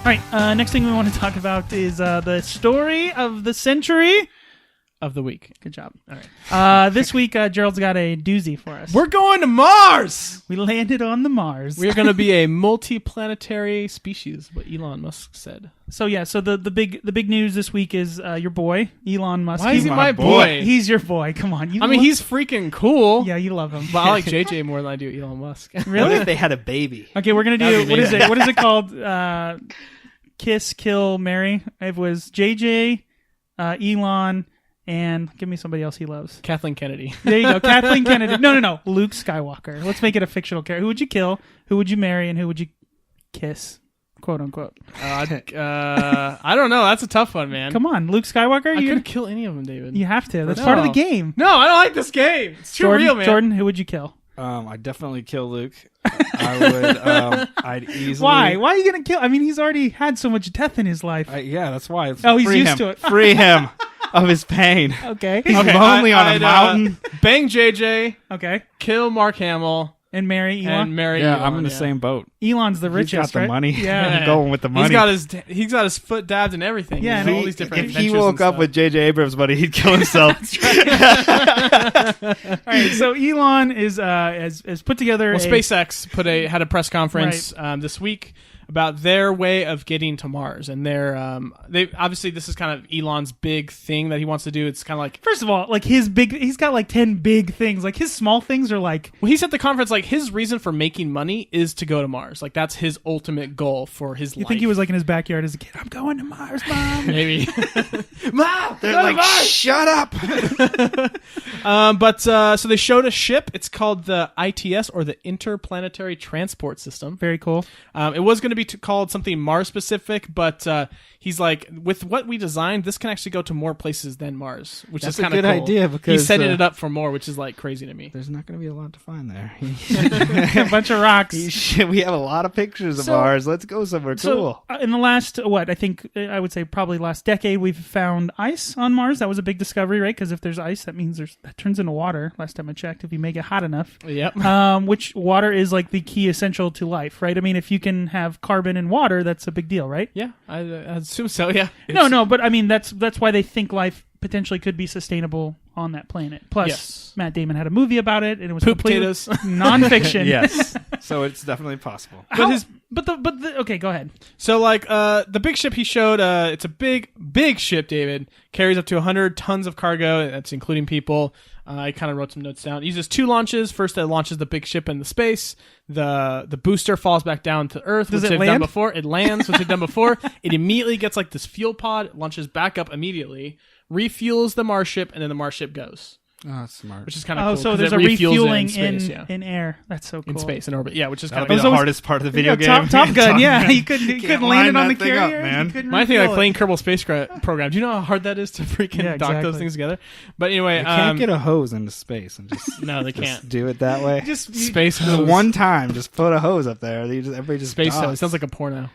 right, next thing we want to talk about is the story of the century. Of the week. Good job. All right. This week, Gerald's got a doozy for us. We're going to Mars! We landed on the Mars. We're going to be a multi-planetary species, what Elon Musk said. So the big news this week is your boy, Elon Musk. Why is he my boy? He's your boy. Come on. He's freaking cool. Yeah, you love him. But I like JJ more than I do Elon Musk. Really? What if they had a baby? Okay, we're going to do, what is it called? Kiss, Kill, Marry. It was JJ, Elon, and give me somebody else he loves. Kathleen Kennedy. There you go. Kathleen Kennedy. No. Luke Skywalker. Let's make it a fictional character. Who would you kill? Who would you marry? And who would you kiss? Quote unquote. I don't know. That's a tough one, man. Come on. Luke Skywalker? I couldn't kill any of them, David. You have to. That's part of the game. No, I don't like this game. It's too real, man. Jordan, who would you kill? I'd definitely kill Luke. I would. I'd easily. Why? Why are you gonna kill? I mean, he's already had so much death in his life. Yeah, that's why. He's used to it. Free him of his pain. Okay. He's lonely on a mountain. Bang JJ. Okay. Kill Mark Hamill. And marry Elon. Elon, I'm in the same boat. Elon's the richest. He's got the money. Yeah. I'm going with the money. He's got his foot dabbed and everything. Yeah, and all these different. If he woke up with J.J. Abrams' money, he'd kill himself. All right. So Elon has put together. SpaceX had a press conference this week about their way of getting to Mars, and they obviously this is kind of Elon's big thing that he wants to do. It's kind of like, first of all, like he's got like 10 big things. Like his small things are like, well, he said at the conference like his reason for making money is to go to Mars. Like that's his ultimate goal for his life. You think he was like in his backyard as a kid? I'm going to Mars, Mom. Maybe. Mom, they're like, shut up. So they showed a ship. It's called the ITS, or the Interplanetary Transport System. Very cool. It was going to be called something Mars specific, but he's like, with what we designed, this can actually go to more places than Mars, which is kind of cool. That's a good idea, because he's setting it up for more, which is like crazy to me. There's not going to be a lot to find there. A bunch of rocks. We have a lot of pictures of Mars. Let's go somewhere cool. In the last, I would say probably last decade, we've found ice on Mars. That was a big discovery, right? Because if there's ice, that means that turns into water. Last time I checked, if you make it hot enough. Yep. Which water is like the key essential to life, right? I mean, if you can have carbon in water, that's a big deal, right? Yeah, I assume so. Yeah. No, but I mean that's why they think life potentially could be sustainable on that planet. Plus, Matt Damon had a movie about it, and it was poop completely potatoes, nonfiction. Yes, so it's definitely possible. Okay, go ahead. So like the big ship he showed, it's a big ship. David carries up to 100 tons of cargo. That's including people. I kind of wrote some notes down. It uses 2 launches. First, it launches the big ship into space. The booster falls back down to Earth, which they've done before. It lands, which they've done before. It immediately gets like this fuel pod, launches back up immediately, refuels the Mars ship, and then the Mars ship goes. Oh, that's smart. Which is kind of cool. So there's a refueling in air. That's so cool. In space, in orbit. Yeah, which is kind of the hardest part of the video game. Top Gun, yeah. You couldn't land it on the carrier. Man. My thing, like playing Kerbal Space Program. Do you know how hard that is to freaking dock those things together? But anyway, you can't get a hose into space and just no, they can't do it that way. Just space hose. One time, just put a hose up there. Everybody just space hose. Sounds like a porno.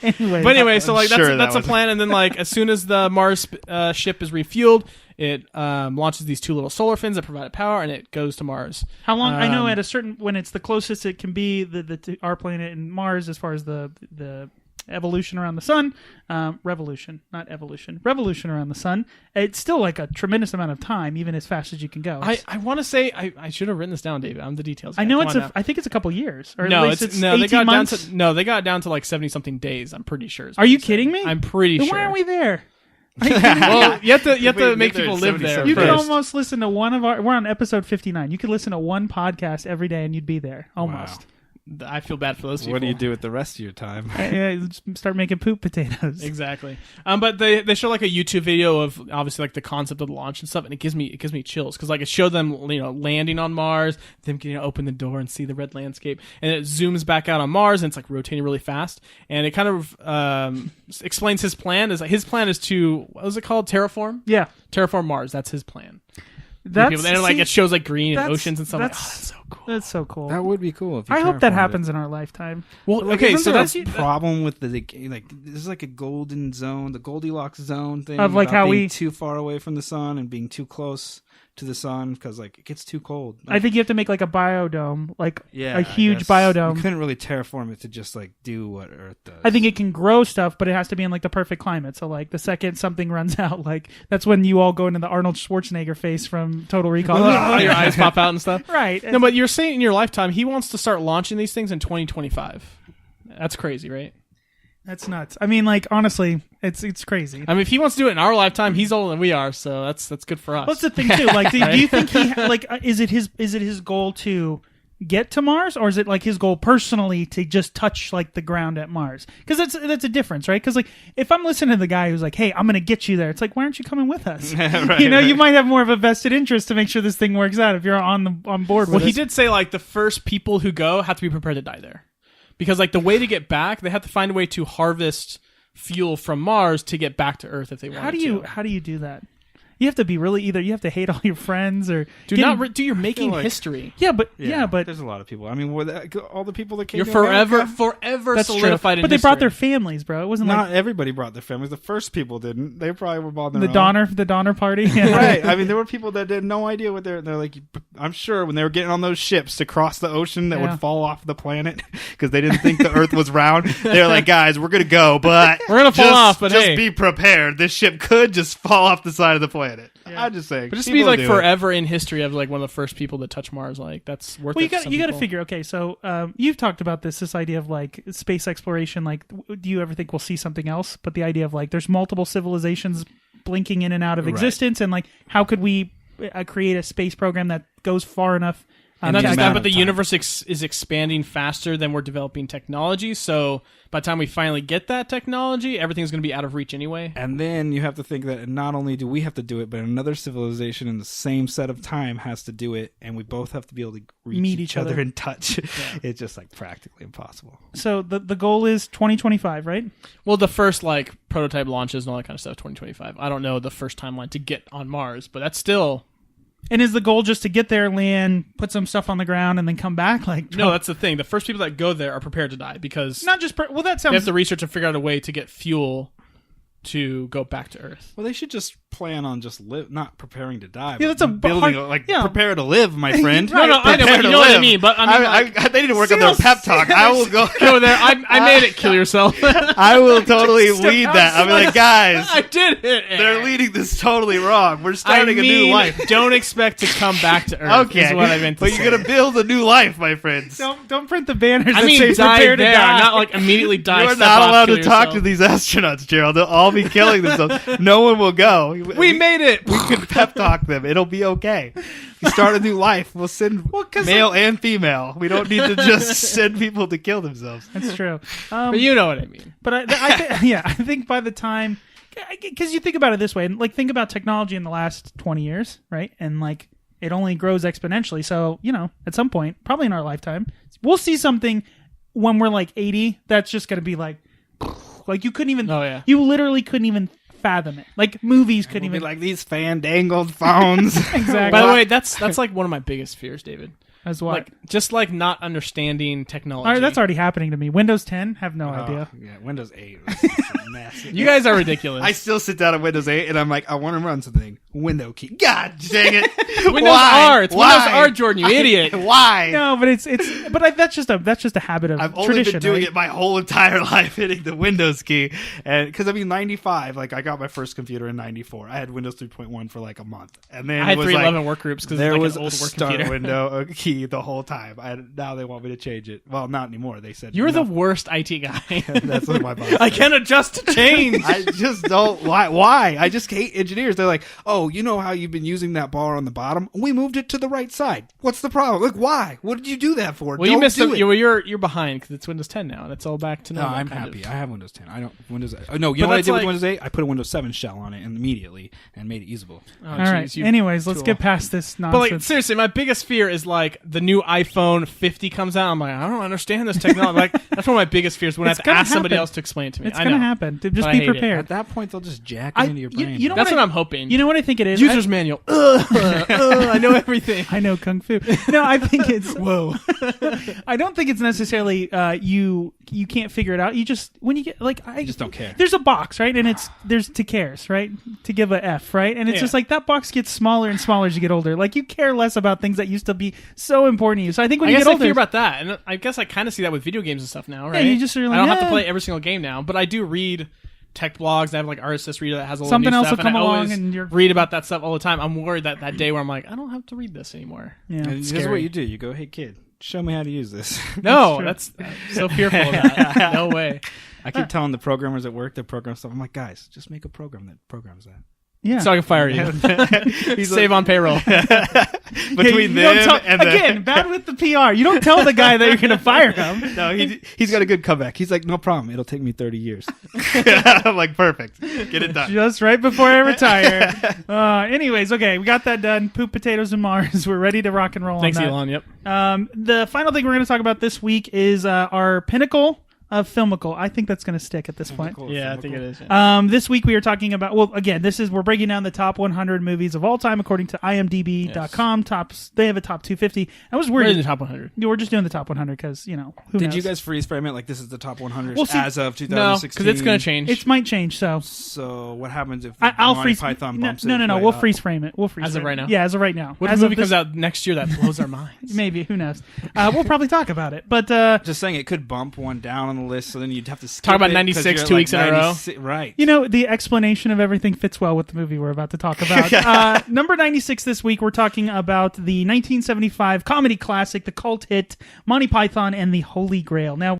Anyway, so like that's a plan, and then like as soon as the Mars ship is refueled, it launches these 2 little solar fins that provide power, and it goes to Mars. How long? I know at a certain, when it's the closest it can be our planet and Mars as far as the evolution around the sun, revolution around the sun. It's still like a tremendous amount of time, even as fast as you can go. I want to say I should have written this down, David. I'm the details guy. I know I think it's a couple years, or no, at least it's 18 months. They got down to like 70 something days. I'm pretty sure. Are you kidding me? I'm pretty sure. Why aren't we there? Well, you have to make people live there. You first. could almost listen to one of our. We're on episode 59. You could listen to one podcast every day, and you'd be there almost. Wow. I feel bad for those people. What do you do with the rest of your time? Start making poop potatoes. Exactly. But they show like a YouTube video of obviously like the concept of the launch and stuff, and it gives me chills because like it showed them landing on Mars, them getting to open the door and see the red landscape, and it zooms back out on Mars and it's like rotating really fast, and it kind of explains his plan. His plan is to, what was it called? Terraform. Yeah, terraform Mars. That's his plan. That's and like it shows like green and oceans and stuff. That's so cool. That's so cool. That would be cool. If you I hope that terraformed happens in our lifetime. Well, But, like, okay, isn't so there that's a problem with the like. This is like a golden zone, the Goldilocks zone thing Of, like, about how being we- too far away from the sun and being too close to the sun because like it gets too cold. I think you have to make like a biodome, like yeah, a I huge guess biodome. You couldn't really terraform it to just like do what Earth does. I think it can grow stuff, but it has to be in like the perfect climate. So like the second something runs out, like that's when you all go into the Arnold Schwarzenegger face from Total Recall. Oh, your eyes pop out and stuff. Right. No, but you're saying in your lifetime he wants to start launching these things in 2025. That's crazy, right? That's nuts. I mean, like honestly, it's crazy. I mean, if he wants to do it in our lifetime, he's older than we are, so that's good for us. What's the thing too? Like, do you think he like is it his goal to get to Mars, or is it like his goal personally to just touch like the ground at Mars? Because that's a difference, right? Because like if I'm listening to the guy who's like, "Hey, I'm gonna get you there," it's like, why aren't you coming with us? Right, you know, right. you might have more of a vested interest to make sure this thing works out if you're on board with Well, it. he did say like the first people who go have to be prepared to die there, because like the way to get back, they have to find a way to harvest fuel from Mars to get back to Earth if they want. How do you do that? You have to be either you have to hate all your friends or You're making like- history. yeah, but there's a lot of people. I mean, all the people that came. You're to forever America, that's true. solidified in But they brought their history. families, bro. It wasn't Not like everybody brought their families. The first people didn't. They probably were on their the own. Donner Party. Yeah. Right. I mean, there were people that had no idea what they're like. I'm sure when they were getting on those ships to cross the ocean that Yeah. would fall off the planet because they didn't think the Earth was round. They're like, guys, we're gonna go, but We're gonna fall off, but just hey. be prepared. This ship could just fall off the side of the planet. Yeah. I'm just saying. But just people be like do it. forever in history of like one of the first people to touch Mars. Like that's worth Well, it. you got to figure. Okay, so you've talked about this idea of like space exploration. Like, do you ever think we'll see something else? But the idea of like there's multiple civilizations blinking in and out of Right. existence, and like how could we create a space program that goes far enough? And not the just that, amount but the of time. universe is expanding faster than we're developing technology. So by the time we finally get that technology, everything's going to be out of reach anyway. And then you have to think that not only do we have to do it, but another civilization in the same set of time has to do it, and we both have to be able to reach Meet each each other other. and touch. It's just like practically impossible. So the goal is 2025, right? Well, the first like prototype launches and all that kind of stuff, 2025. I don't know the first timeline to get on Mars, but that's still. And is the goal just to get there, land, put some stuff on the ground, and then come back? Like No, that's the thing. The first people that go there are prepared to die because not just that they have sounds. to research and figure out a way to get fuel to go back to Earth. Well, they should just plan on just not preparing to die. Yeah, but that's a building, hard- yeah. prepare to live, my friend. No, no, I know, Prepare but to you know what I live. mean. But I mean, like, they need to work on their pep talk. I will go. go there. I made it. Kill yourself. I will totally Step lead that. I'll be like, guys, I did it. they're leading this totally wrong. We're I starting mean, a new life. Don't expect to come back to Earth. Okay, is what I meant to but say. you're gonna build a new life, my friends. Don't print the banners. I that mean, say die prepare to there, die. not like immediately die. You are step not off, allowed kill to talk to yourself. these astronauts, Gerald. They'll all be killing themselves. No one will go. We made it. We could pep talk them. It'll be okay. We start a new life. We'll send 'cause male and female. We don't need to just send people to kill themselves. That's true. But you know what I mean. But I think by the time, because you think about it this way, and like think about technology in the last 20 years, right? And like it only grows exponentially. So at some point, probably in our lifetime, we'll see something when we're like 80. That's just going to be like you couldn't even. Oh, yeah. You literally couldn't even fathom it. Like movies couldn't We'll even. be like these fandangled phones. Exactly. By the way, that's like one of my biggest fears, David. As what? Like just like not understanding technology. All right, that's already happening to me. Windows 10, have no idea. Yeah, Windows 8 was massive. You guys are ridiculous. I still sit down at Windows 8 and I'm like, I want to run something. Window key. God dang it. Windows Why? R. It's Why? Windows R, Jordan. You idiot. Why? No, but that's just a habit of I've only tradition. been doing right? it my whole entire life, hitting the Windows key, and because 95, like I got my first computer in '94. I had Windows 3.1 for like a month, and then I had it was 311 work groups because there it's like was an a old work start computer. window key the whole time. Now they want me to change it. Well, not anymore. They said You're the "No." worst IT guy. That's what my boss. I said. can't adjust to change. I just don't. Why? I just hate engineers. They're like, oh, you know how you've been using that bar on the bottom? We moved it to the right side. What's the problem? Like, why? What did you do that for? Well, you Don't missed do it. it. You're behind because it's Windows 10 now. And it's all back to No, normal. I'm kind happy. of. I have Windows 10. I don't Windows. Oh, no, you But know what I that's did with like- Windows 8? I put a Windows 7 shell on it immediately and made it usable. Oh, All right. geez, you Anyways, let's tool. get past this But nonsense. like seriously, my biggest fear is like the new iPhone 50 comes out. I'm like, I don't understand this technology. Like that's one of my biggest fears when I have It's to gonna ask somebody happen. else to explain it to me. It's I gonna know. happen. Just But I be hate it. prepared. At that point, they'll just jack it into your brain. you know That's what what I'm hoping. You know what I think it is? User's manual. I know everything. I know kung fu. No, I think it's Whoa. I don't think it's necessarily you can't figure it out. You just when you get I just don't care. There's a box, right? And there's to cares, right? To give a F, right? And it's just like that box gets smaller and smaller as you get older. Like you care less about things that used to be so important to you. So I think when I you guess get I older, figure about that, and I guess I kind of see that with video games and stuff now, right? you just are like, I don't have to "Eh." play every single game now, but I do read tech blogs. I have like RSS reader that has a little Something new else stuff, will come and I along always and you're- read about that stuff all the time. I'm worried that day where I'm like, I don't have to read this anymore. yeah. And this is what you do. You go, hey, kid, show me how to use this. No, that's I'm so fearful of that. No way. I keep telling the programmers at work that program stuff. I'm like, guys, just make a program that programs that. Yeah. So I can fire you. Save on payroll. Between you don't them tell- and again, bad with the PR. You don't tell the guy that you're going to fire him. No, he's got a good comeback. He's like, no problem. It'll take me 30 years. I'm like, perfect. Get it done. Just right before I retire. Anyways, okay, we got that done. Poop, potatoes, and Mars. We're ready to rock and roll. Thanks, on that. Elon. Yep. The final thing we're going to talk about this week is our pinnacle of Filmical. I think that's going to stick at this point. Yeah, I think it is. Yeah. This week we are talking about. Well, again, we're breaking down the top 100 movies of all time according to IMDb.com. Tops. They have a top 250. I was We're in worried. the top 100. We're just doing the top 100 because who Did knows? you guys freeze frame it like this is the top 100 Well, see- as of No, 2016? because it's going to change. It might change. So So what happens if I'll Monty freeze. Python No, bumps no. it way We'll up? freeze frame it. We'll freeze As of frame right it. now? Yeah, as of right now. What as movie of this- comes out next year that blows our minds? Maybe. Who knows? We'll probably talk about it. But Just saying, it could bump one down on the list, so then you'd have to skip Talk about it 96 'cause you're 2 weeks in a row. 96 Right. the explanation of everything fits well with the movie we're about to talk about. Number 96 this week, we're talking about the 1975 comedy classic, the cult hit Monty Python and the Holy Grail. Now,